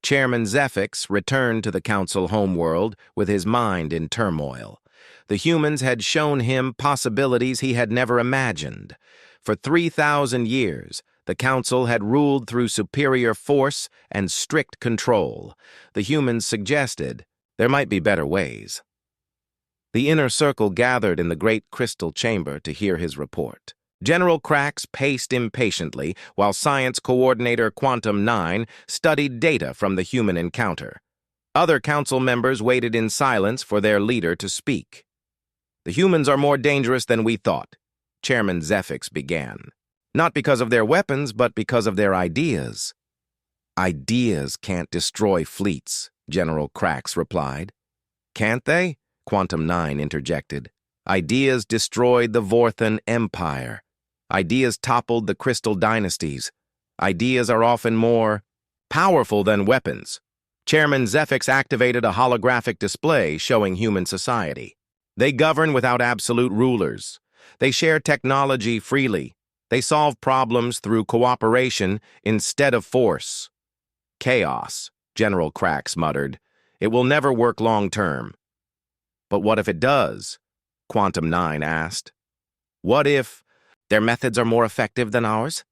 Chairman Zephyx returned to the council homeworld with his mind in turmoil. The humans had shown him possibilities he had never imagined. For 3,000 years, the council had ruled through superior force and strict control. The humans suggested there might be better ways. The inner circle gathered in the great crystal chamber to hear his report. General Krax paced impatiently while Science Coordinator Quantum 9 studied data from the human encounter. Other council members waited in silence for their leader to speak. "The humans are more dangerous than we thought," Chairman Zephyx began. "Not because of their weapons, but because of their ideas." "Ideas can't destroy fleets," General Krax replied. "Can't they?" Quantum 9 interjected. "Ideas destroyed the Vorthan Empire. Ideas toppled the Crystal Dynasties. Ideas are often more powerful than weapons." Chairman Zephyx activated a holographic display showing human society. They govern without absolute rulers. They share technology freely. They solve problems through cooperation instead of force. "Chaos," General Krax muttered. "It will never work long-term." "But what if it does?" Quantum 9 asked. "What if their methods are more effective than ours?"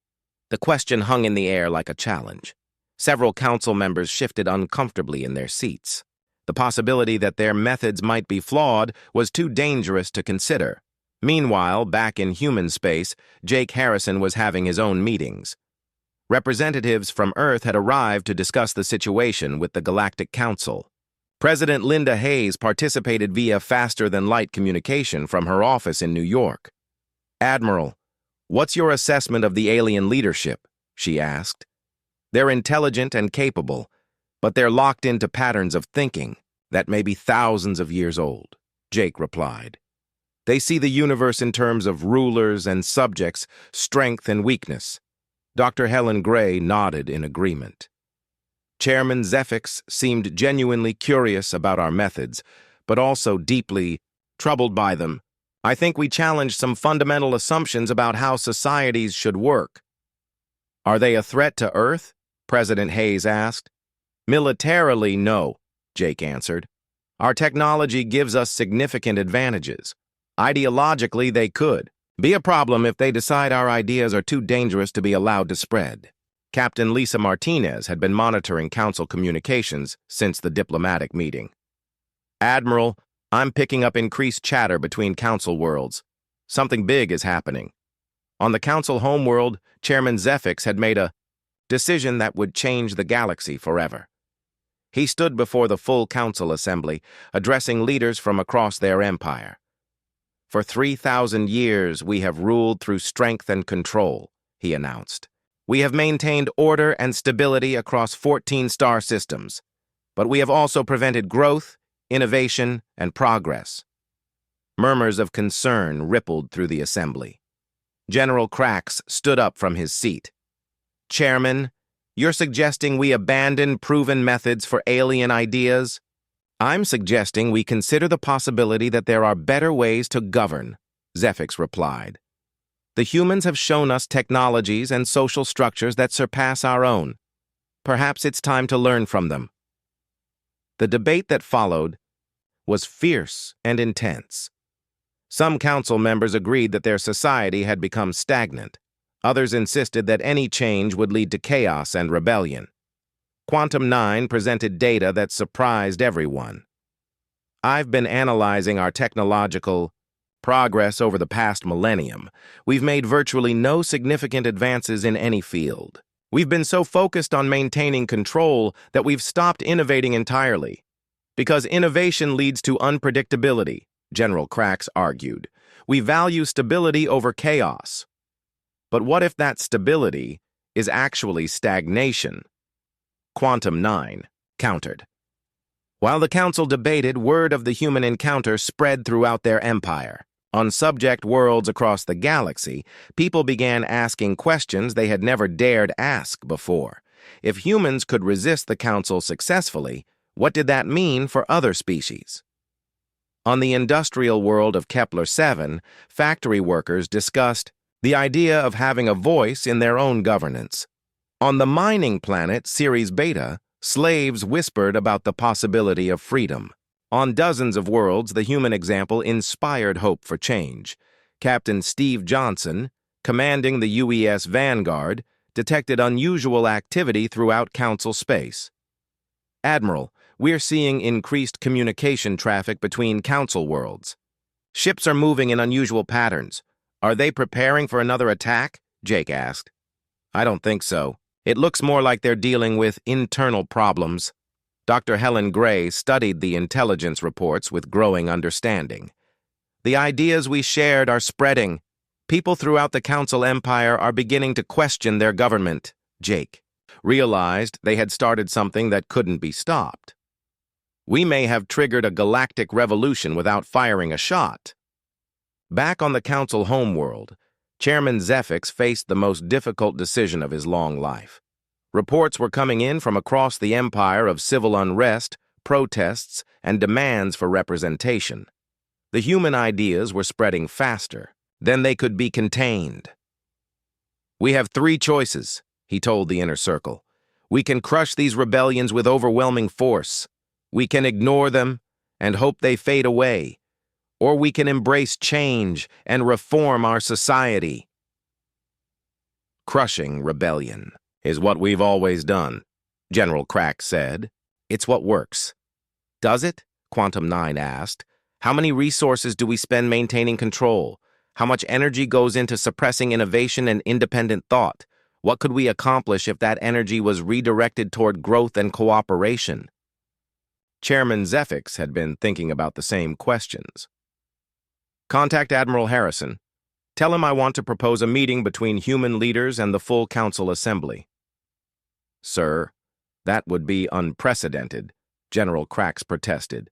The question hung in the air like a challenge. Several council members shifted uncomfortably in their seats. The possibility that their methods might be flawed was too dangerous to consider. Meanwhile, back in human space, Jake Harrison was having his own meetings. Representatives from Earth had arrived to discuss the situation with the Galactic Council. President Linda Hayes participated via faster-than-light communication from her office in New York. "Admiral, what's your assessment of the alien leadership?" she asked. "They're intelligent and capable, but they're locked into patterns of thinking that may be thousands of years old," Jake replied. "They see the universe in terms of rulers and subjects, strength and weakness." Dr. Helen Gray nodded in agreement. Chairman Zephyx seemed genuinely curious about our methods, but also deeply troubled by them. "I think we challenged some fundamental assumptions about how societies should work." "Are they a threat to Earth?" President Hayes asked. "Militarily, no," Jake answered. "Our technology gives us significant advantages. Ideologically, they could be a problem if they decide our ideas are too dangerous to be allowed to spread." Captain Lisa Martinez had been monitoring council communications since the diplomatic meeting. "Admiral, I'm picking up increased chatter between council worlds. Something big is happening." On the council homeworld, Chairman Zephyx had made a decision that would change the galaxy forever. He stood before the full council assembly, addressing leaders from across their empire. "For 3,000 years, we have ruled through strength and control," he announced. "We have maintained order and stability across 14 star systems, but we have also prevented growth, innovation, and progress." Murmurs of concern rippled through the assembly. General Krax stood up from his seat. "Chairman, you're suggesting we abandon proven methods for alien ideas?" "I'm suggesting we consider the possibility that there are better ways to govern," Zephyx replied. "The humans have shown us technologies and social structures that surpass our own. Perhaps it's time to learn from them." The debate that followed was fierce and intense. Some council members agreed that their society had become stagnant. Others insisted that any change would lead to chaos and rebellion. Quantum 9 presented data that surprised everyone. "I've been analyzing our technological progress over the past millennium. We've made virtually no significant advances in any field. We've been so focused on maintaining control that we've stopped innovating entirely. Because innovation leads to unpredictability," General Krax argued. "We value stability over chaos." "But what if that stability is actually stagnation?" Quantum 9 countered. While the council debated, word of the human encounter spread throughout their empire. On subject worlds across the galaxy, people began asking questions they had never dared ask before. If humans could resist the council successfully, what did that mean for other species? On the industrial world of Kepler-7, factory workers discussed the idea of having a voice in their own governance. On the mining planet Ceres Beta, Slaves whispered about the possibility of freedom. On dozens of worlds, the human example inspired hope for change. Captain Steve Johnson, commanding the UES Vanguard, detected unusual activity throughout Council space. Admiral, we're seeing increased communication traffic between Council worlds. Ships are moving in unusual patterns. Are they preparing for another attack? Jake asked. I don't think so. It looks more like they're dealing with internal problems. Dr. Helen Gray studied the intelligence reports with growing understanding. The ideas we shared are spreading. People throughout the Council Empire are beginning to question their government, Jake realized they had started something that couldn't be stopped. We may have triggered a galactic revolution without firing a shot. Back on the Council homeworld, Chairman Zephyx faced the most difficult decision of his long life. Reports were coming in from across the empire of civil unrest, protests, and demands for representation. The human ideas were spreading faster than they could be contained. We have three choices, he told the inner circle. We can crush these rebellions with overwhelming force. We can ignore them and hope they fade away. Or we can embrace change and reform our society. Crushing rebellion is what we've always done, General Crack said. It's what works. Does it? Quantum 9 asked. How many resources do we spend maintaining control? How much energy goes into suppressing innovation and independent thought? What could we accomplish if that energy was redirected toward growth and cooperation? Chairman Zephyx had been thinking about the same questions. Contact Admiral Harrison. Tell him I want to propose a meeting between human leaders and the full Council Assembly. Sir, that would be unprecedented, General Crax protested.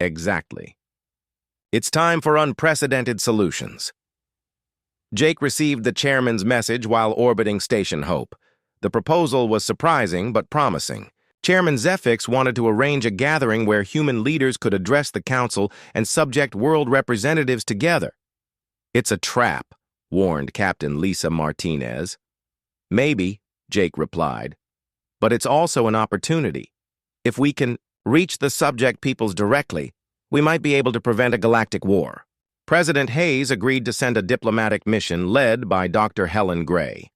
Exactly. It's time for unprecedented solutions. Jake received the chairman's message while orbiting Station Hope. The proposal was surprising but promising. Chairman Zephyx wanted to arrange a gathering where human leaders could address the council and subject world representatives together. It's a trap, warned Captain Lisa Martinez. Maybe, Jake replied, but it's also an opportunity. If we can reach the subject peoples directly, we might be able to prevent a galactic war. President Hayes agreed to send a diplomatic mission led by Dr. Helen Gray.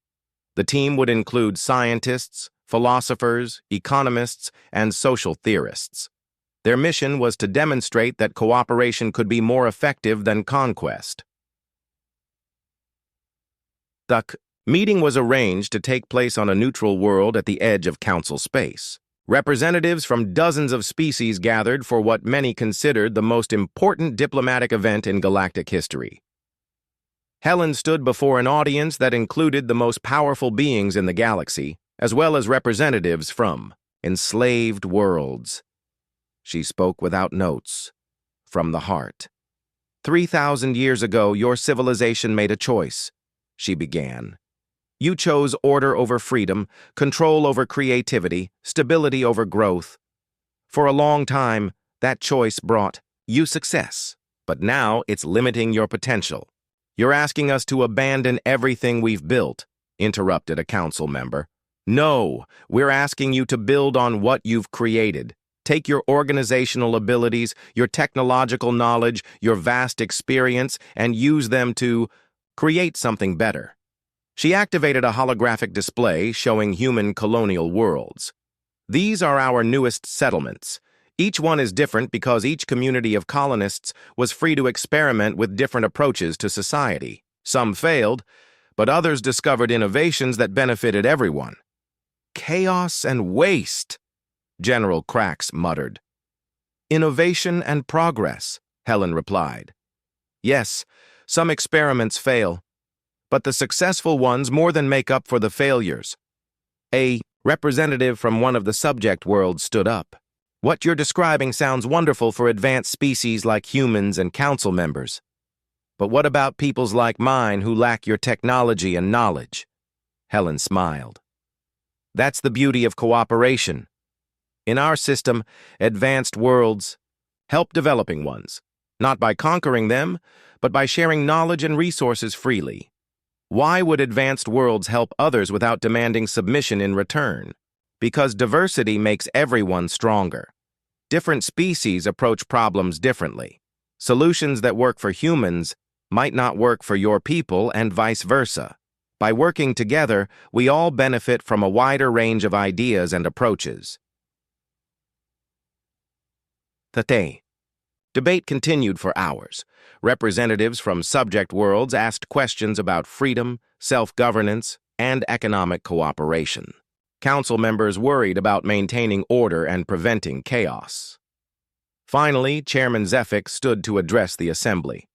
The team would include scientists, philosophers, economists, and social theorists. Their mission was to demonstrate that cooperation could be more effective than conquest. The meeting was arranged to take place on a neutral world at the edge of Council space. Representatives from dozens of species gathered for what many considered the most important diplomatic event in galactic history. Helen stood before an audience that included the most powerful beings in the galaxy, as well as representatives from enslaved worlds. She spoke without notes, from the heart. 3,000 years ago, your civilization made a choice, she began. You chose order over freedom, control over creativity, stability over growth. For a long time, that choice brought you success, but now it's limiting your potential. You're asking us to abandon everything we've built, interrupted a council member. No, we're asking you to build on what you've created. Take your organizational abilities, your technological knowledge, your vast experience, and use them to create something better. She activated a holographic display showing human colonial worlds. These are our newest settlements. Each one is different because each community of colonists was free to experiment with different approaches to society. Some failed, but others discovered innovations that benefited everyone. Chaos and waste, General Crax muttered. Innovation and progress, Helen replied. Yes, some experiments fail, but the successful ones more than make up for the failures. A representative from one of the subject worlds stood up. What you're describing sounds wonderful for advanced species like humans and council members. But what about peoples like mine who lack your technology and knowledge? Helen smiled. That's the beauty of cooperation. In our system, advanced worlds help developing ones, not by conquering them, but by sharing knowledge and resources freely. Why would advanced worlds help others without demanding submission in return? Because diversity makes everyone stronger. Different species approach problems differently. Solutions that work for humans might not work for your people and vice versa. By working together, we all benefit from a wider range of ideas and approaches. Tate. Debate continued for hours. Representatives from subject worlds asked questions about freedom, self-governance, and economic cooperation. Council members worried about maintaining order and preventing chaos. Finally, Chairman Zephyk stood to address the assembly.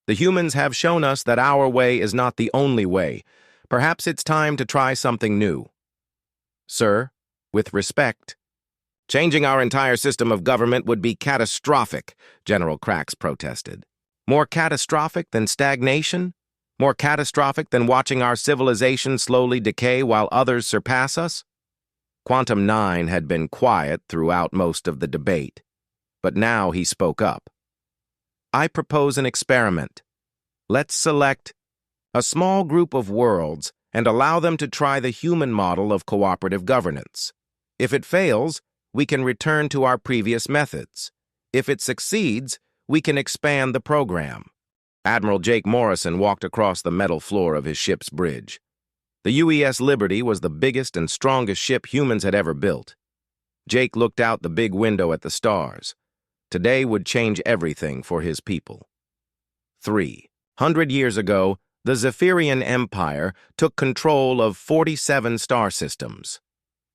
The humans have shown us that our way is not the only way. Perhaps it's time to try something new. Sir, with respect. Changing our entire system of government would be catastrophic, General Krax protested. More catastrophic than stagnation? More catastrophic than watching our civilization slowly decay while others surpass us? Quantum 9 had been quiet throughout most of the debate, but now he spoke up. I propose an experiment. Let's select a small group of worlds and allow them to try the human model of cooperative governance. If it fails, we can return to our previous methods. If it succeeds, we can expand the program. Admiral Jake Morrison walked across the metal floor of his ship's bridge. The UES Liberty was the biggest and strongest ship humans had ever built. Jake looked out the big window at the stars. Today would change everything for his people. 300 years ago, the Zephyrian Empire took control of 47 star systems.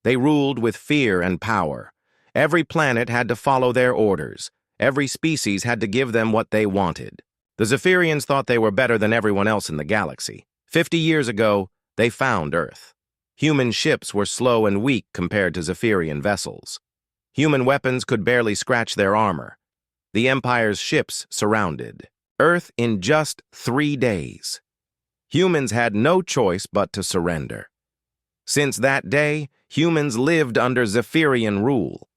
They ruled with fear and power. Every planet had to follow their orders. Every species had to give them what they wanted. The Zephyrians thought they were better than everyone else in the galaxy. 50 years ago, they found Earth. Human ships were slow and weak compared to Zephyrian vessels. Human weapons could barely scratch their armor. The Empire's ships surrounded Earth in just 3 days. Humans had no choice but to surrender. Since that day, humans lived under Zephyrian rule.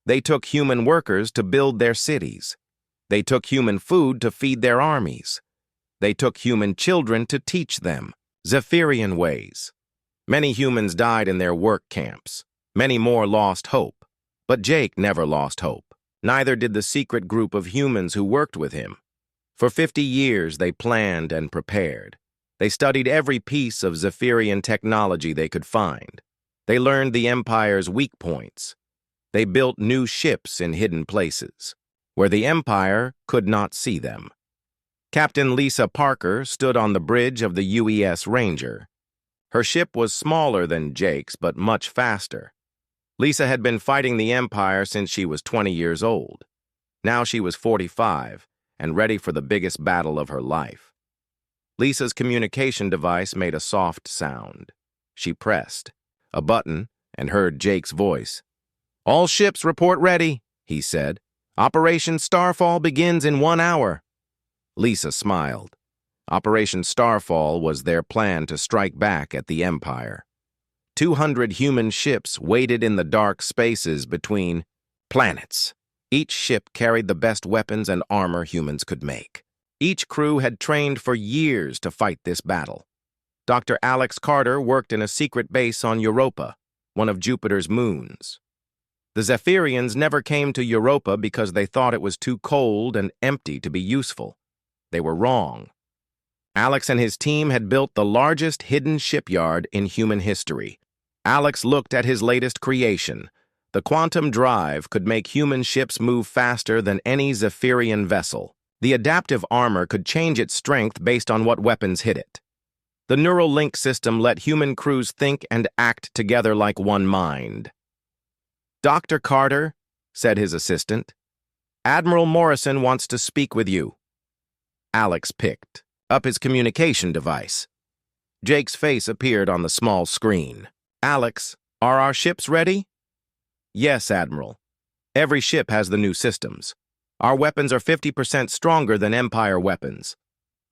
They took human workers to build their cities. They took human food to feed their armies. They took human children to teach them Zephyrian ways. Many humans died in their work camps. Many more lost hope. But Jake never lost hope. Neither did the secret group of humans who worked with him. For 50 years, they planned and prepared. They studied every piece of Zephyrian technology they could find. They learned the Empire's weak points. They built new ships in hidden places, where the Empire could not see them. Captain Lisa Parker stood on the bridge of the UES Ranger. Her ship was smaller than Jake's, but much faster. Lisa had been fighting the Empire since she was 20 years old. Now she was 45 and ready for the biggest battle of her life. Lisa's communication device made a soft sound. She pressed a button and heard Jake's voice. "All ships report ready," he said. "Operation Starfall begins in 1 hour." Lisa smiled. Operation Starfall was their plan to strike back at the Empire. 200 human ships waited in the dark spaces between planets. Each ship carried the best weapons and armor humans could make. Each crew had trained for years to fight this battle. Dr. Alex Carter worked in a secret base on Europa, one of Jupiter's moons. The Zephyrians never came to Europa because they thought it was too cold and empty to be useful. They were wrong. Alex and his team had built the largest hidden shipyard in human history. Alex looked at his latest creation. The quantum drive could make human ships move faster than any Zephyrian vessel. The adaptive armor could change its strength based on what weapons hit it. The neural link system let human crews think and act together like one mind. "Dr. Carter," said his assistant, "Admiral Morrison wants to speak with you." Alex picked up his communication device. Jake's face appeared on the small screen. "Alex, are our ships ready?" "Yes, Admiral. Every ship has the new systems. Our weapons are 50% stronger than Empire weapons.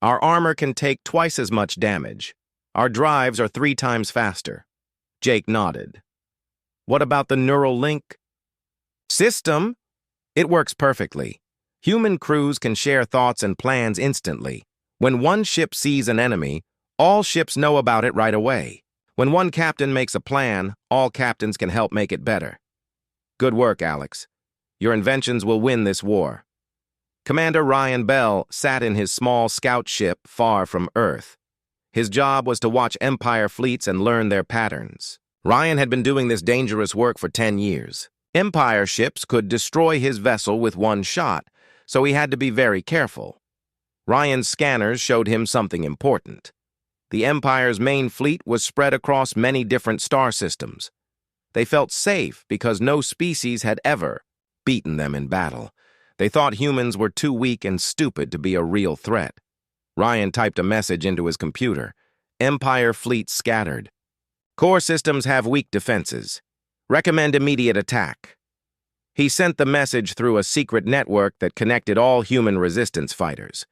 Our armor can take twice as much damage. Our drives are 3 times faster." Jake nodded. "What about the neural link system?" "It works perfectly. Human crews can share thoughts and plans instantly. When one ship sees an enemy, all ships know about it right away. When one captain makes a plan, all captains can help make it better. Good work, Alex. Your inventions will win this war. Commander Ryan Bell sat in his small scout ship far from Earth. His job was to watch Empire fleets and learn their patterns. Ryan had been doing this dangerous work for 10 years. Empire ships could destroy his vessel with one shot, so he had to be very careful. Ryan's scanners showed him something important. The Empire's main fleet was spread across many different star systems. They felt safe because no species had ever beaten them in battle. They thought humans were too weak and stupid to be a real threat. Ryan typed a message into his computer. Empire fleet scattered. Core systems have weak defenses. Recommend immediate attack. He sent the message through a secret network that connected all human resistance fighters.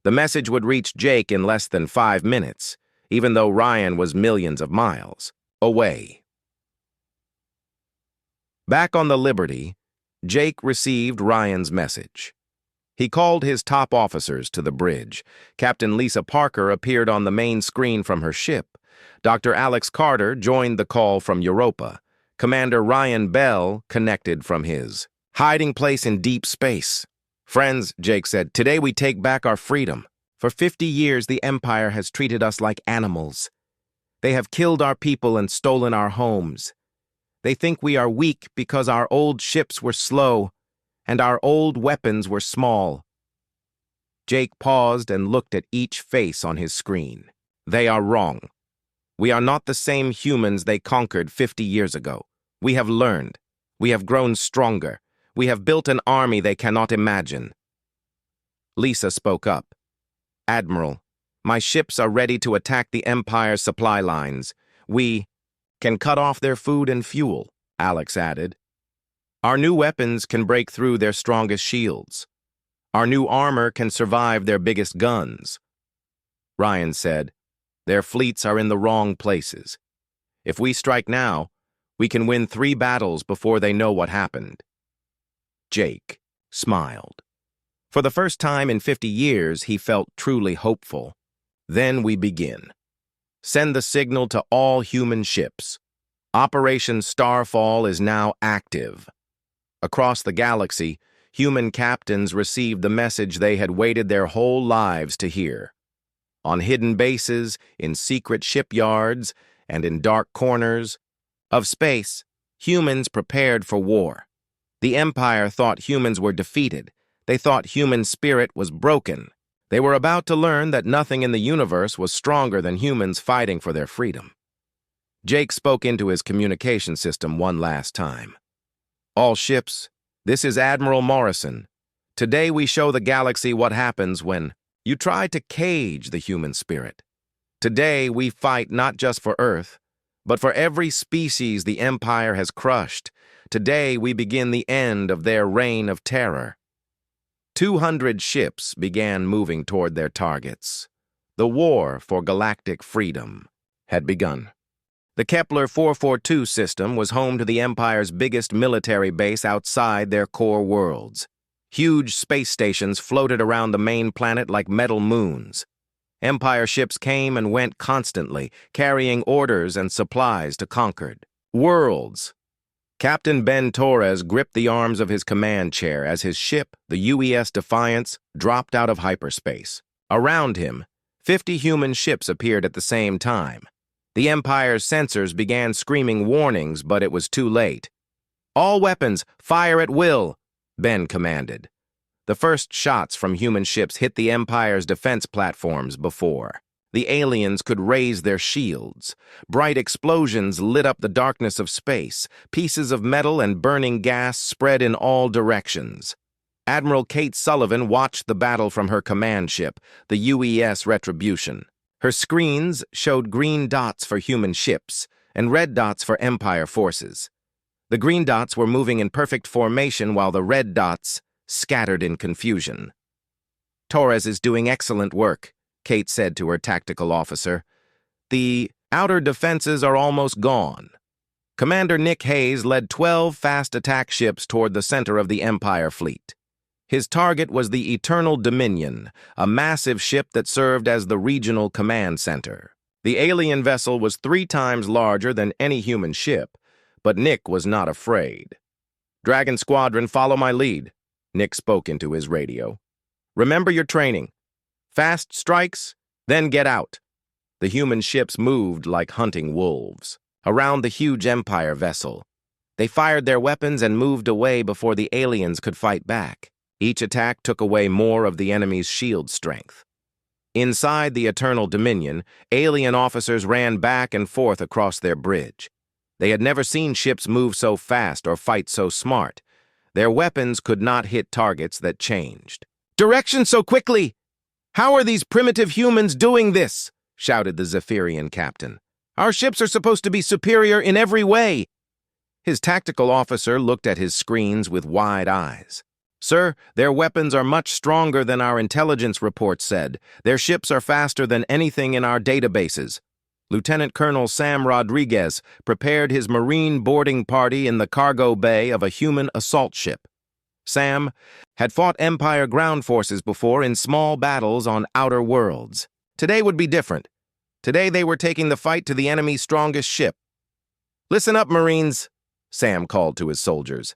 The message would reach Jake in less than 5 minutes, even though Ryan was millions of miles away. Back on the Liberty, Jake received Ryan's message. He called his top officers to the bridge. Captain Lisa Parker appeared on the main screen from her ship. Dr. Alex Carter joined the call from Europa. Commander Ryan Bell connected from his hiding place in deep space. Friends, Jake said, today we take back our freedom. For 50 years, the Empire has treated us like animals. They have killed our people and stolen our homes. They think we are weak because our old ships were slow and our old weapons were small. Jake paused and looked at each face on his screen. They are wrong. We are not the same humans they conquered 50 years ago. We have learned. We have grown stronger. We have built an army they cannot imagine. Lisa spoke up. Admiral, my ships are ready to attack the Empire's supply lines. We can cut off their food and fuel, Alex added. Our new weapons can break through their strongest shields. Our new armor can survive their biggest guns. Ryan said, their fleets are in the wrong places. If we strike now, we can win 3 battles before they know what happened. Jake smiled. For the first time in 50 years, he felt truly hopeful. Then we begin. Send the signal to all human ships. Operation Starfall is now active. Across the galaxy, human captains received the message they had waited their whole lives to hear. On hidden bases, in secret shipyards, and in dark corners of space, humans prepared for war. The Empire thought humans were defeated. They thought human spirit was broken. They were about to learn that nothing in the universe was stronger than humans fighting for their freedom. Jake spoke into his communication system one last time. All ships, this is Admiral Morrison. Today we show the galaxy what happens when you try to cage the human spirit. Today we fight not just for Earth, but for every species the Empire has crushed. Today we begin the end of their reign of terror. 200 ships began moving toward their targets. The war for galactic freedom had begun. The Kepler 442 system was home to the Empire's biggest military base outside their core worlds. Huge space stations floated around the main planet like metal moons. Empire ships came and went constantly, carrying orders and supplies to conquered worlds. Captain Ben Torres gripped the arms of his command chair as his ship, the UES Defiance, dropped out of hyperspace. Around him, 50 human ships appeared at the same time. The Empire's sensors began screaming warnings, but it was too late. All weapons, fire at will, Ben commanded. The first shots from human ships hit the Empire's defense platforms before the aliens could raise their shields. Bright explosions lit up the darkness of space. Pieces of metal and burning gas spread in all directions. Admiral Kate Sullivan watched the battle from her command ship, the UES Retribution. Her screens showed green dots for human ships and red dots for Empire forces. The green dots were moving in perfect formation while the red dots scattered in confusion. Torres is doing excellent work, Kate said to her tactical officer. The outer defenses are almost gone. Commander Nick Hayes led 12 fast attack ships toward the center of the Empire fleet. His target was the Eternal Dominion, a massive ship that served as the regional command center. The alien vessel was 3 times larger than any human ship, but Nick was not afraid. "Dragon Squadron, follow my lead," Nick spoke into his radio. "Remember your training. Fast strikes, then get out." The human ships moved like hunting wolves around the huge Empire vessel. They fired their weapons and moved away before the aliens could fight back. Each attack took away more of the enemy's shield strength. Inside the Eternal Dominion, alien officers ran back and forth across their bridge. They had never seen ships move so fast or fight so smart. Their weapons could not hit targets that changed. "Direction so quickly! How are these primitive humans doing this?" shouted the Zephyrian captain. "Our ships are supposed to be superior in every way." His tactical officer looked at his screens with wide eyes. "Sir, their weapons are much stronger than our intelligence report said. Their ships are faster than anything in our databases." Lieutenant Colonel Sam Rodriguez prepared his Marine boarding party in the cargo bay of a human assault ship. Sam had fought Empire ground forces before in small battles on outer worlds. Today would be different. Today they were taking the fight to the enemy's strongest ship. "Listen up, Marines," Sam called to his soldiers.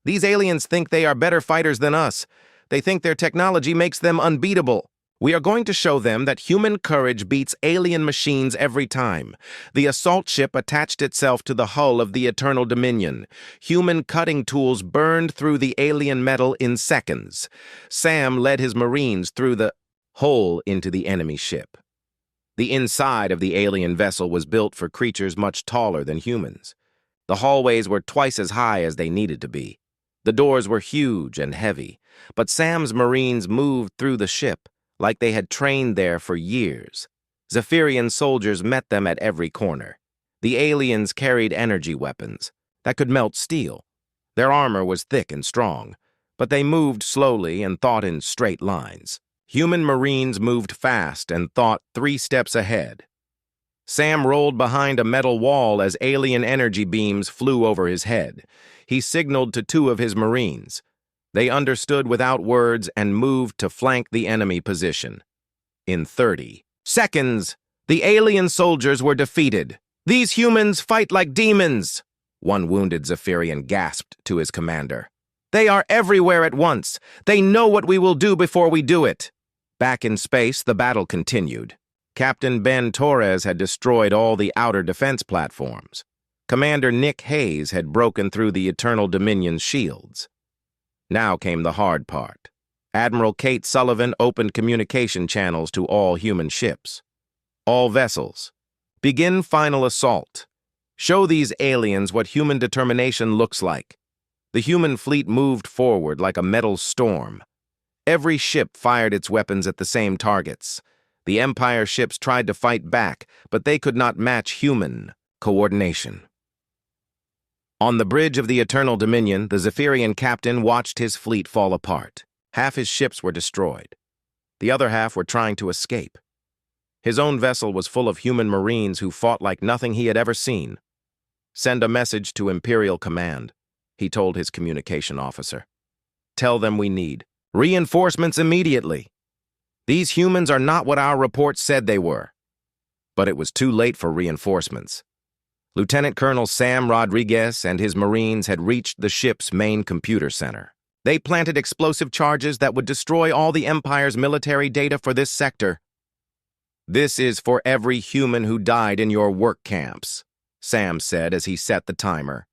"These aliens think they are better fighters than us. They think their technology makes them unbeatable. We are going to show them that human courage beats alien machines every time." The assault ship attached itself to the hull of the Eternal Dominion. Human cutting tools burned through the alien metal in seconds. Sam led his Marines through the hole into the enemy ship. The inside of the alien vessel was built for creatures much taller than humans. The hallways were twice as high as they needed to be. The doors were huge and heavy, but Sam's Marines moved through the ship like they had trained there for years. Zephyrian soldiers met them at every corner. The aliens carried energy weapons that could melt steel. Their armor was thick and strong, but they moved slowly and thought in straight lines. Human Marines moved fast and thought 3 steps ahead. Sam rolled behind a metal wall as alien energy beams flew over his head. He signaled to 2 of his Marines. They understood without words and moved to flank the enemy position. In 30 seconds, the alien soldiers were defeated. "These humans fight like demons," one wounded Zephyrian gasped to his commander. "They are everywhere at once. They know what we will do before we do it." Back in space, the battle continued. Captain Ben Torres had destroyed all the outer defense platforms. Commander Nick Hayes had broken through the Eternal Dominion's shields. Now came the hard part. Admiral Kate Sullivan opened communication channels to all human ships. "All vessels, begin final assault. Show these aliens what human determination looks like." The human fleet moved forward like a metal storm. Every ship fired its weapons at the same targets. The Empire ships tried to fight back, but they could not match human coordination. On the bridge of the Eternal Dominion, the Zephyrian captain watched his fleet fall apart. Half his ships were destroyed. The other half were trying to escape. His own vessel was full of human Marines who fought like nothing he had ever seen. "Send a message to Imperial Command," he told his communication officer. "Tell them we need reinforcements immediately. These humans are not what our reports said they were." But it was too late for reinforcements. Lieutenant Colonel Sam Rodriguez and his Marines had reached the ship's main computer center. They planted explosive charges that would destroy all the Empire's military data for this sector. "This is for every human who died in your work camps," Sam said as he set the timer.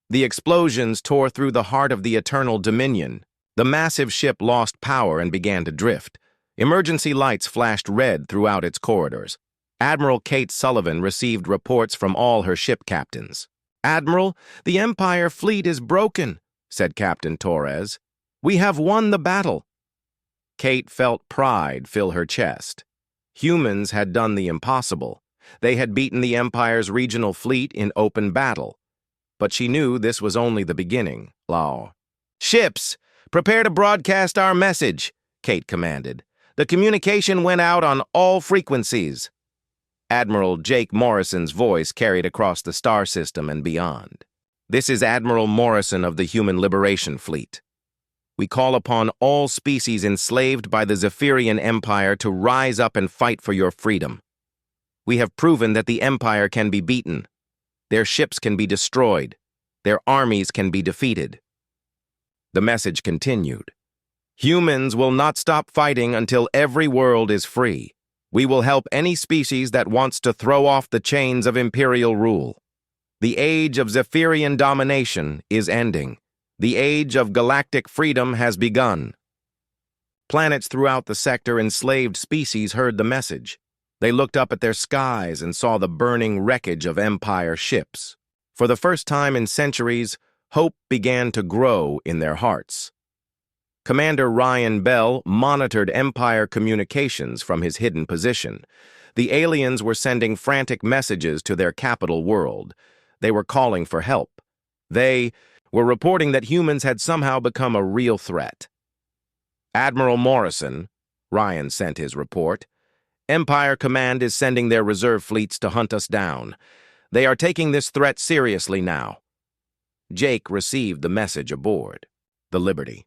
The explosions tore through the heart of the Eternal Dominion. The massive ship lost power and began to drift. Emergency lights flashed red throughout its corridors. Admiral Kate Sullivan received reports from all her ship captains. "Admiral, the Empire fleet is broken," said Captain Torres. "We have won the battle." Kate felt pride fill her chest. Humans had done the impossible. They had beaten the Empire's regional fleet in open battle. But she knew this was only the beginning. "Ships, prepare to broadcast our message," Kate commanded. The communication went out on all frequencies. Admiral Jake Morrison's voice carried across the star system and beyond. "This is Admiral Morrison of the Human Liberation Fleet. We call upon all species enslaved by the Zephyrian Empire to rise up and fight for your freedom. We have proven that the Empire can be beaten. Their ships can be destroyed. Their armies can be defeated. The message continued. Humans will not stop fighting until every world is free. We will help any species that wants to throw off the chains of imperial rule. The age of Zephyrian domination is ending. The age of galactic freedom has begun. Planets throughout the sector enslaved species heard the message. They looked up at their skies and saw the burning wreckage of Empire ships. For the first time in centuries, hope began to grow in their hearts. Commander Ryan Bell monitored Empire communications from his hidden position. The aliens were sending frantic messages to their capital world. They were calling for help. They were reporting that humans had somehow become a real threat. Admiral Morrison, Ryan sent his report, Empire Command is sending their reserve fleets to hunt us down. They are taking this threat seriously now. Jake received the message aboard the Liberty.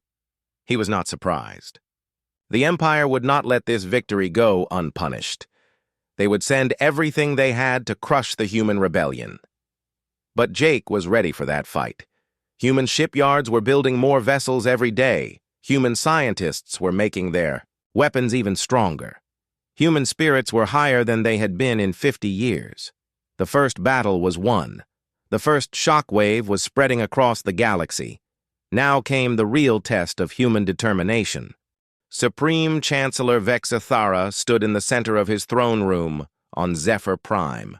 He was not surprised. The Empire would not let this victory go unpunished. They would send everything they had to crush the human rebellion. But Jake was ready for that fight. Human shipyards were building more vessels every day. Human scientists were making their weapons even stronger. Human spirits were higher than they had been in 50 years. The first battle was won. The first shockwave was spreading across the galaxy. Now came the real test of human determination. Supreme Chancellor Vexathara stood in the center of his throne room on Zephyr Prime,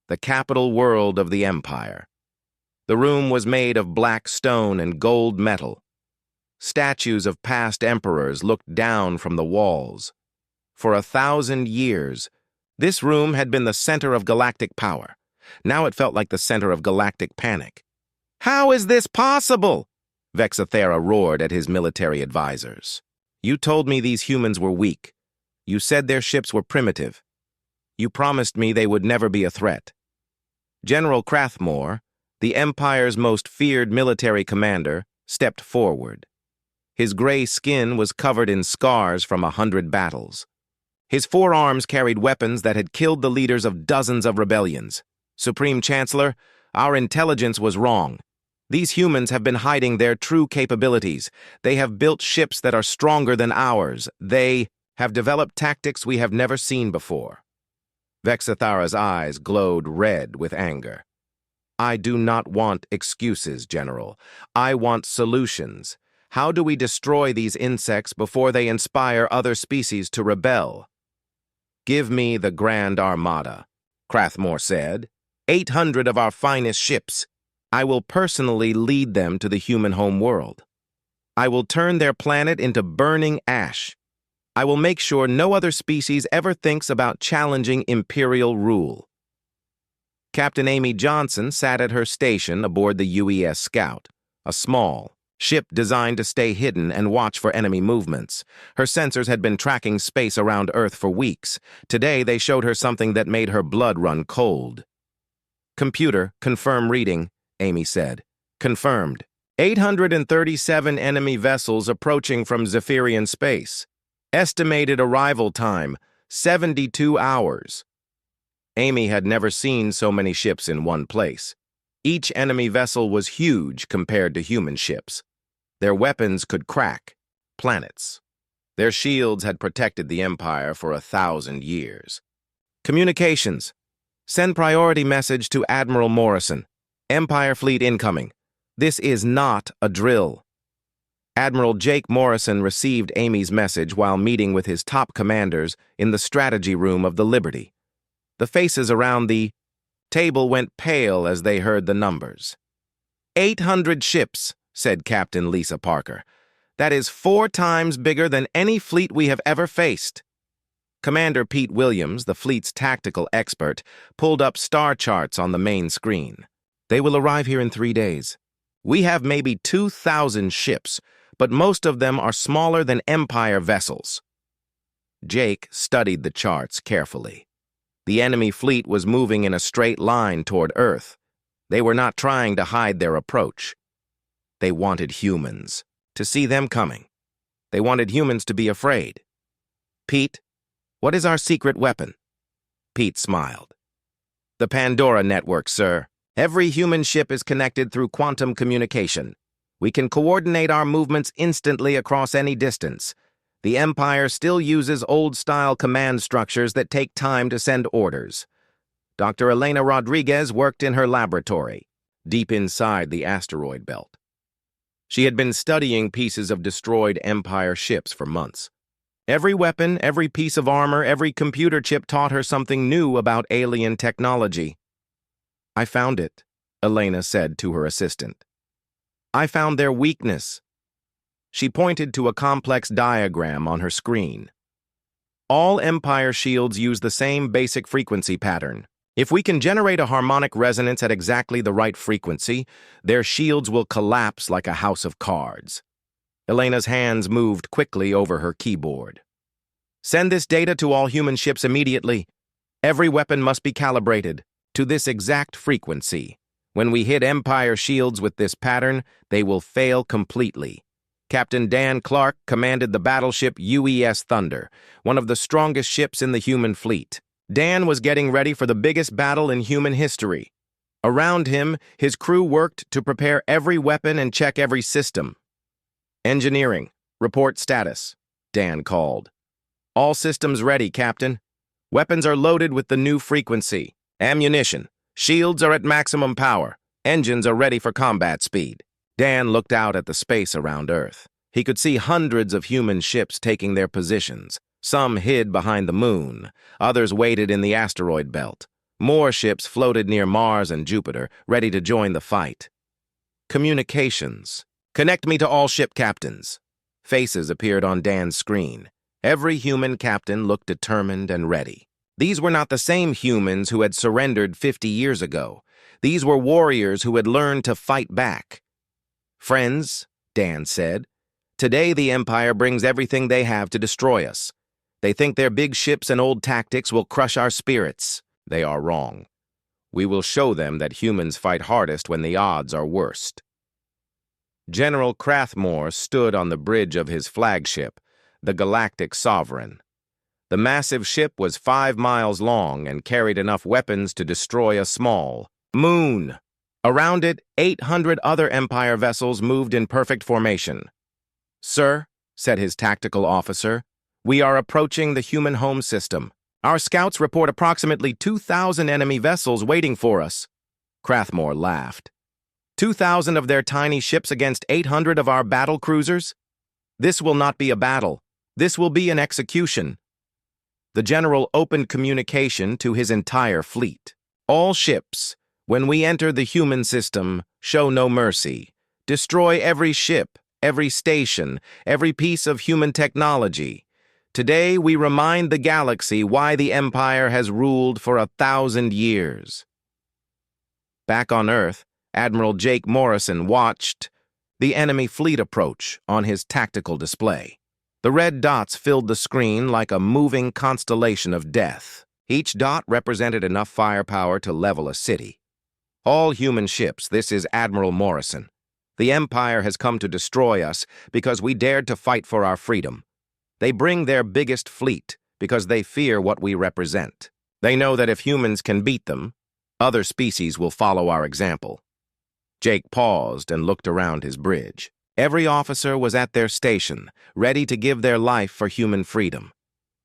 the capital world of the Empire. The room was made of black stone and gold metal. Statues of past emperors looked down from the walls. For 1,000 years, this room had been the center of galactic power. Now it felt like the center of galactic panic. "How is this possible?" Vexathara roared at his military advisors. "You told me these humans were weak. You said their ships were primitive. You promised me they would never be a threat." General Crathmore, the Empire's most feared military commander, stepped forward. His gray skin was covered in scars from 100 battles. His forearms carried weapons that had killed the leaders of dozens of rebellions. "Supreme Chancellor, our intelligence was wrong. These humans have been hiding their true capabilities. They have built ships that are stronger than ours. They have developed tactics we have never seen before." Vexathara's eyes glowed red with anger. "I do not want excuses, General. I want solutions. How do we destroy these insects before they inspire other species to rebel?" "Give me the Grand Armada," Crathmore said. 800 of our finest ships. I will personally lead them to the human home world. I will turn their planet into burning ash. I will make sure no other species ever thinks about challenging imperial rule. Captain Amy Johnson sat at her station aboard the UES Scout, a small ship designed to stay hidden and watch for enemy movements. Her sensors had been tracking space around Earth for weeks. Today, they showed her something that made her blood run cold. "Computer, confirm reading," Amy said. "Confirmed. 837 enemy vessels approaching from Zephyrian space. Estimated arrival time, 72 hours. Amy had never seen so many ships in one place. Each enemy vessel was huge compared to human ships. Their weapons could crack planets. Their shields had protected the Empire for 1,000 years. "Communications. Send priority message to Admiral Morrison. Empire fleet incoming. This is not a drill." Admiral Jake Morrison received Amy's message while meeting with his top commanders in the strategy room of the Liberty. The faces around the table went pale as they heard the numbers. 800 ships, said Captain Lisa Parker. That is 4 times bigger than any fleet we have ever faced. Commander Pete Williams, the fleet's tactical expert, pulled up star charts on the main screen. They will arrive here in 3 days. We have maybe 2,000 ships, but most of them are smaller than Empire vessels. Jake studied the charts carefully. The enemy fleet was moving in a straight line toward Earth. They were not trying to hide their approach. They wanted humans to see them coming. They wanted humans to be afraid. "Pete, what is our secret weapon?" Pete smiled. The Pandora Network, sir. Every human ship is connected through quantum communication. We can coordinate our movements instantly across any distance. The Empire still uses old-style command structures that take time to send orders. Dr. Elena Rodriguez worked in her laboratory, deep inside the asteroid belt. She had been studying pieces of destroyed Empire ships for months. Every weapon, every piece of armor, every computer chip taught her something new about alien technology. I found it, Elena said to her assistant. I found their weakness. She pointed to a complex diagram on her screen. All Empire shields use the same basic frequency pattern. If we can generate a harmonic resonance at exactly the right frequency, their shields will collapse like a house of cards. Elena's hands moved quickly over her keyboard. Send this data to all human ships immediately. Every weapon must be calibrated to this exact frequency. When we hit Empire shields with this pattern, they will fail completely. Captain Dan Clark commanded the battleship UES Thunder, one of the strongest ships in the human fleet. Dan was getting ready for the biggest battle in human history. Around him, his crew worked to prepare every weapon and check every system. Engineering, report status, Dan called. All systems ready, Captain. Weapons are loaded with the new frequency. Ammunition. Shields are at maximum power. Engines are ready for combat speed. Dan looked out at the space around Earth. He could see hundreds of human ships taking their positions. Some hid behind the moon. Others waited in the asteroid belt. More ships floated near Mars and Jupiter, ready to join the fight. Communications. Connect me to all ship captains. Faces appeared on Dan's screen. Every human captain looked determined and ready. These were not the same humans who had surrendered 50 years ago. These were warriors who had learned to fight back. Friends, Dan said, today the Empire brings everything they have to destroy us. They think their big ships and old tactics will crush our spirits. They are wrong. We will show them that humans fight hardest when the odds are worst. General Crathmore stood on the bridge of his flagship, the Galactic Sovereign. The massive ship was 5 miles long and carried enough weapons to destroy a small moon. Around it, 800 other Empire vessels moved in perfect formation. Sir, said his tactical officer, we are approaching the human home system. Our scouts report approximately 2,000 enemy vessels waiting for us. Crathmore laughed. 2,000 of their tiny ships against 800 of our battle cruisers? This will not be a battle. This will be an execution. The general opened communication to his entire fleet. All ships, when we enter the human system, show no mercy. Destroy every ship, every station, every piece of human technology. Today, we remind the galaxy why the Empire has ruled for 1,000 years. Back on Earth, Admiral Jake Morrison watched the enemy fleet approach on his tactical display. The red dots filled the screen like a moving constellation of death. Each dot represented enough firepower to level a city. All human ships, this is Admiral Morrison. The Empire has come to destroy us because we dared to fight for our freedom. They bring their biggest fleet because they fear what we represent. They know that if humans can beat them, other species will follow our example. Jake paused and looked around his bridge. Every officer was at their station, ready to give their life for human freedom.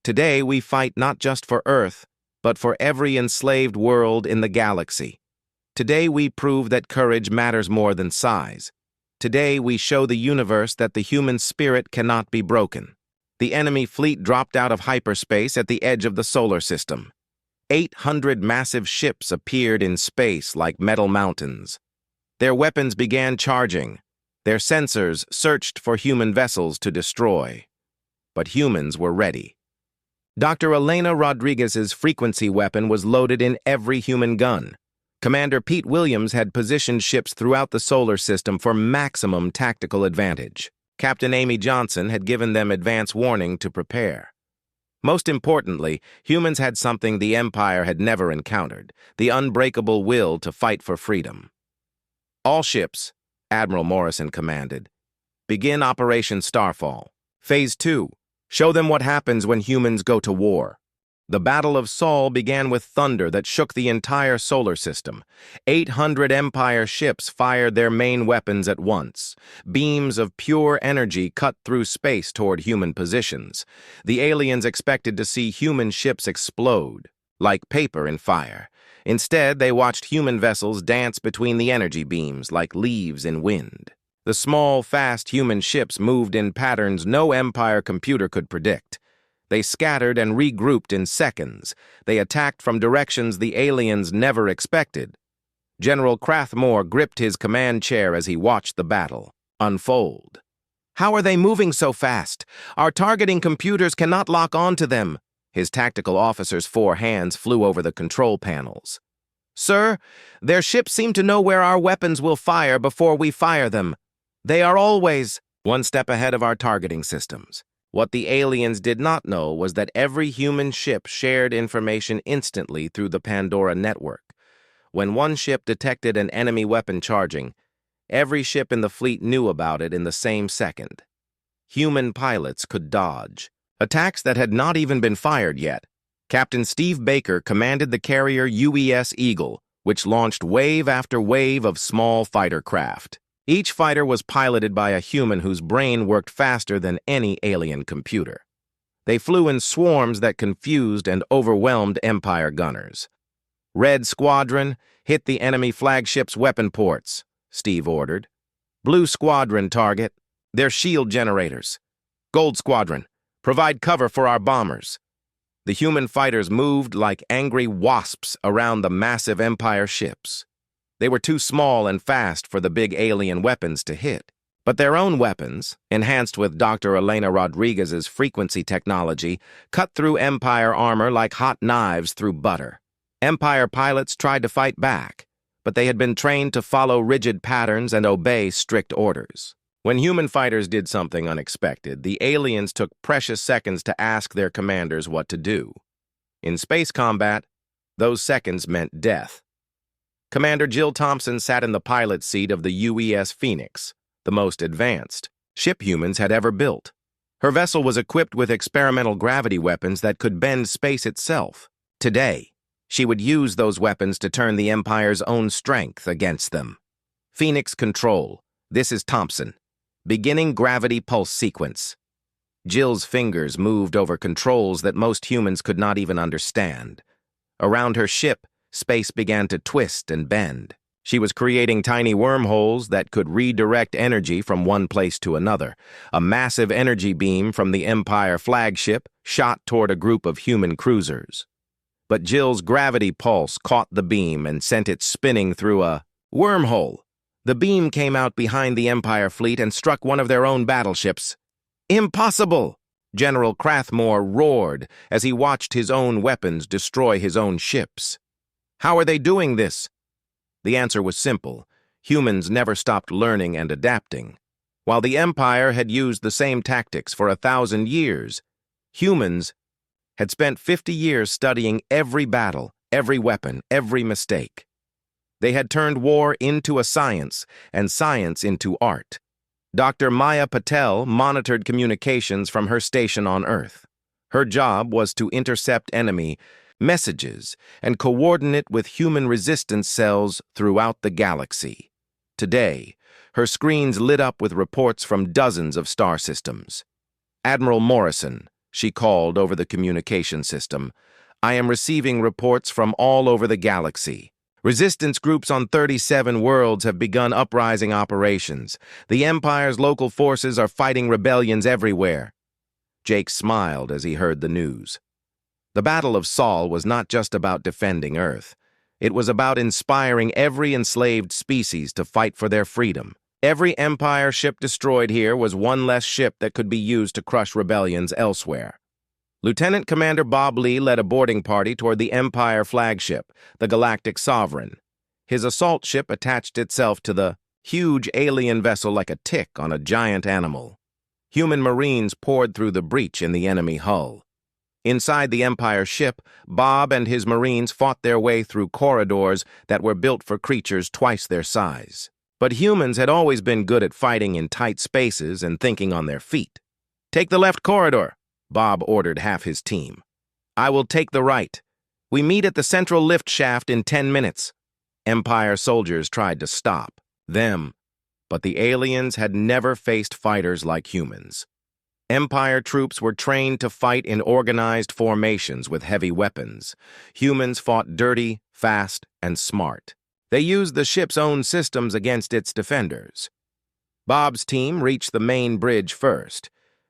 Today we fight not just for Earth, but for every enslaved world in the galaxy. Today we prove that courage matters more than size. Today we show the universe that the human spirit cannot be broken. The enemy fleet dropped out of hyperspace at the edge of the solar system. 800 massive ships appeared in space like metal mountains. Their weapons began charging. Their sensors searched for human vessels to destroy. But humans were ready. Dr. Elena Rodriguez's frequency weapon was loaded in every human gun. Commander Pete Williams had positioned ships throughout the solar system for maximum tactical advantage. Captain Amy Johnson had given them advance warning to prepare. Most importantly, humans had something the Empire had never encountered, the unbreakable will to fight for freedom. All ships, Admiral Morrison commanded, begin Operation Starfall. Phase 2. Show them what happens when humans go to war. The Battle of Sol began with thunder that shook the entire solar system. 800 Empire ships fired their main weapons at once. Beams of pure energy cut through space toward human positions. The aliens expected to see human ships explode, like paper in fire. Instead, they watched human vessels dance between the energy beams like leaves in wind. The small, fast human ships moved in patterns no Empire computer could predict. They scattered and regrouped in seconds. They attacked from directions the aliens never expected. General Crathmore gripped his command chair as he watched the battle unfold. "How are they moving so fast? Our targeting computers cannot lock onto them." His tactical officer's 4 hands flew over the control panels. "Sir, their ships seem to know where our weapons will fire before we fire them. They are always one step ahead of our targeting systems." What the aliens did not know was that every human ship shared information instantly through the Pandora network. When one ship detected an enemy weapon charging, every ship in the fleet knew about it in the same second. Human pilots could dodge attacks that had not even been fired yet. Captain Steve Baker commanded the carrier UES Eagle, which launched wave after wave of small fighter craft. Each fighter was piloted by a human whose brain worked faster than any alien computer. They flew in swarms that confused and overwhelmed Empire gunners. "Red Squadron, hit the enemy flagship's weapon ports," Steve ordered. "Blue Squadron, target their shield generators. Gold Squadron, provide cover for our bombers." The human fighters moved like angry wasps around the massive Empire ships. They were too small and fast for the big alien weapons to hit. But their own weapons, enhanced with Dr. Elena Rodriguez's frequency technology, cut through Empire armor like hot knives through butter. Empire pilots tried to fight back, but they had been trained to follow rigid patterns and obey strict orders. When human fighters did something unexpected, the aliens took precious seconds to ask their commanders what to do. In space combat, those seconds meant death. Commander Jill Thompson sat in the pilot seat of the UES Phoenix, the most advanced ship humans had ever built. Her vessel was equipped with experimental gravity weapons that could bend space itself. Today, she would use those weapons to turn the Empire's own strength against them. Phoenix Control, this is Thompson. Beginning gravity pulse sequence. Jill's fingers moved over controls that most humans could not even understand. Around her ship, space began to twist and bend. She was creating tiny wormholes that could redirect energy from one place to another. A massive energy beam from the Empire flagship shot toward a group of human cruisers. But Jill's gravity pulse caught the beam and sent it spinning through a wormhole. The beam came out behind the Empire fleet and struck one of their own battleships. "Impossible!" General Crathmore roared as he watched his own weapons destroy his own ships. "How are they doing this?" The answer was simple. Humans never stopped learning and adapting. While the Empire had used the same tactics for 1,000 years, humans had spent 50 years studying every battle, every weapon, every mistake. They had turned war into a science and science into art. Dr. Maya Patel monitored communications from her station on Earth. Her job was to intercept enemy messages and coordinate with human resistance cells throughout the galaxy. Today, her screens lit up with reports from dozens of star systems. "Admiral Morrison," she called over the communication system, "I am receiving reports from all over the galaxy. Resistance groups on 37 worlds have begun uprising operations. The Empire's local forces are fighting rebellions everywhere." Jake smiled as he heard the news. The Battle of Sol was not just about defending Earth. It was about inspiring every enslaved species to fight for their freedom. Every Empire ship destroyed here was one less ship that could be used to crush rebellions elsewhere. Lieutenant Commander Bob Lee led a boarding party toward the Empire flagship, the Galactic Sovereign. His assault ship attached itself to the huge alien vessel like a tick on a giant animal. Human Marines poured through the breach in the enemy hull. Inside the Empire ship, Bob and his Marines fought their way through corridors that were built for creatures twice their size. But humans had always been good at fighting in tight spaces and thinking on their feet. "Take the left corridor," Bob ordered half his team. I will take the right. We meet at the central lift shaft in 10 minutes. Empire soldiers tried to stop them, but the aliens had never faced fighters like humans. Empire troops were trained to fight in organized formations with heavy weapons. Humans fought dirty, fast, and smart. They used the ship's own systems against its defenders. Bob's team reached the main bridge first.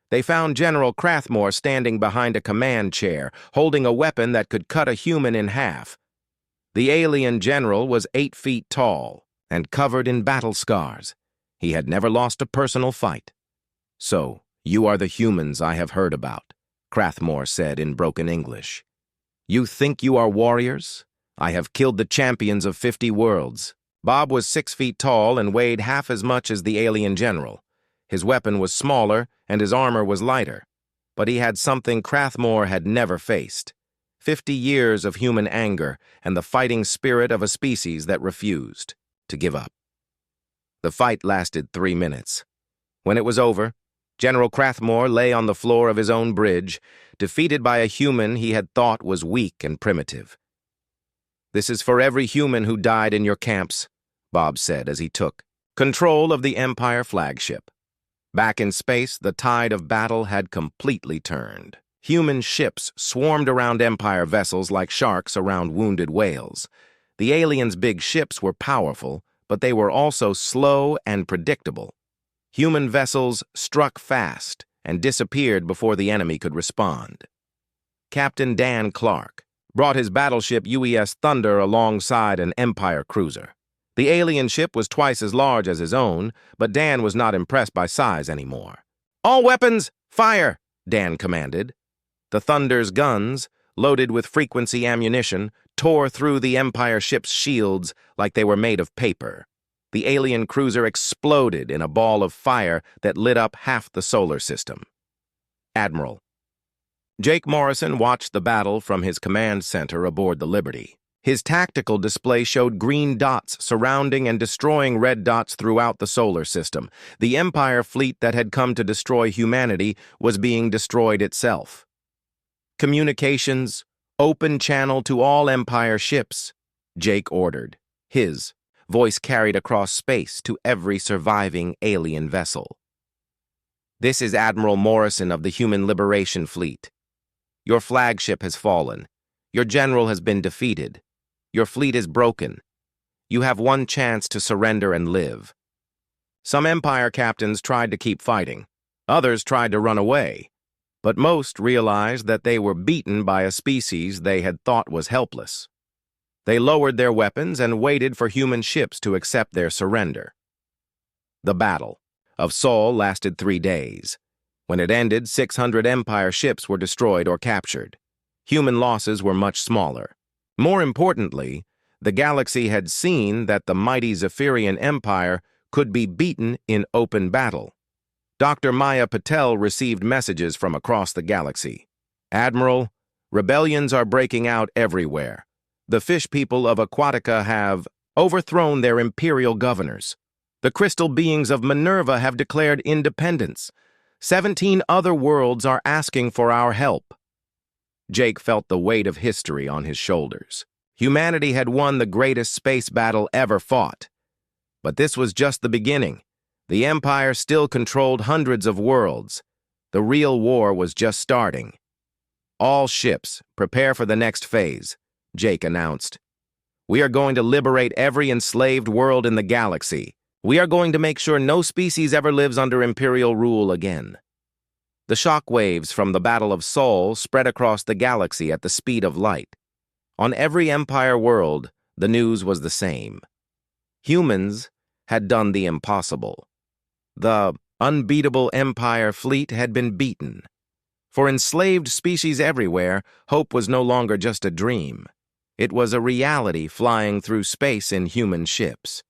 They found General Crathmore standing behind a command chair, holding a weapon that could cut a human in half. The alien general was 8 feet tall and covered in battle scars. He had never lost a personal fight. "So, you are the humans I have heard about," Crathmore said in broken English. "You think you are warriors? I have killed the champions of 50 worlds." Bob was 6 feet tall and weighed half as much as the alien general. His weapon was smaller and his armor was lighter, but he had something Crathmore had never faced: 50 years of human anger and the fighting spirit of a species that refused to give up. The fight lasted 3 minutes. When it was over, General Crathmore lay on the floor of his own bridge, defeated by a human he had thought was weak and primitive. "This is for every human who died in your camps," Bob said as he took control of the Empire flagship. Back in space, the tide of battle had completely turned. Human ships swarmed around Empire vessels like sharks around wounded whales. The aliens' big ships were powerful, but they were also slow and predictable. Human vessels struck fast and disappeared before the enemy could respond. Captain Dan Clark brought his battleship UES Thunder alongside an Empire cruiser. The alien ship was twice as large as his own, but Dan was not impressed by size anymore. "All weapons, fire!" Dan commanded. The Thunder's guns, loaded with frequency ammunition, tore through the Empire ship's shields like they were made of paper. The alien cruiser exploded in a ball of fire that lit up half the solar system. Admiral. Jake Morrison watched the battle from his command center aboard the Liberty. His tactical display showed green dots surrounding and destroying red dots throughout the solar system. The Empire fleet that had come to destroy humanity was being destroyed itself. "Communications, open channel to all Empire ships," Jake ordered. His voice carried across space to every surviving alien vessel. "This is Admiral Morrison of the Human Liberation Fleet. Your flagship has fallen. Your general has been defeated. Your fleet is broken. You have one chance to surrender and live." Some Empire captains tried to keep fighting. Others tried to run away. But most realized that they were beaten by a species they had thought was helpless. They lowered their weapons and waited for human ships to accept their surrender. The Battle of Sol lasted 3 days. When it ended, 600 Empire ships were destroyed or captured. Human losses were much smaller. More importantly, the galaxy had seen that the mighty Zephyrian Empire could be beaten in open battle. Dr. Maya Patel received messages from across the galaxy. "Admiral, rebellions are breaking out everywhere. The fish people of Aquatica have overthrown their imperial governors. The crystal beings of Minerva have declared independence. 17 other worlds are asking for our help." Jake felt the weight of history on his shoulders. Humanity had won the greatest space battle ever fought. But this was just the beginning. The Empire still controlled hundreds of worlds. The real war was just starting. "All ships, prepare for the next phase," Jake announced. "We are going to liberate every enslaved world in the galaxy. We are going to make sure no species ever lives under Imperial rule again." The shock waves from the Battle of Sol spread across the galaxy at the speed of light. On every Empire world, the news was the same. Humans had done the impossible. The unbeatable Empire fleet had been beaten. For enslaved species everywhere, hope was no longer just a dream. It was a reality flying through space in human ships.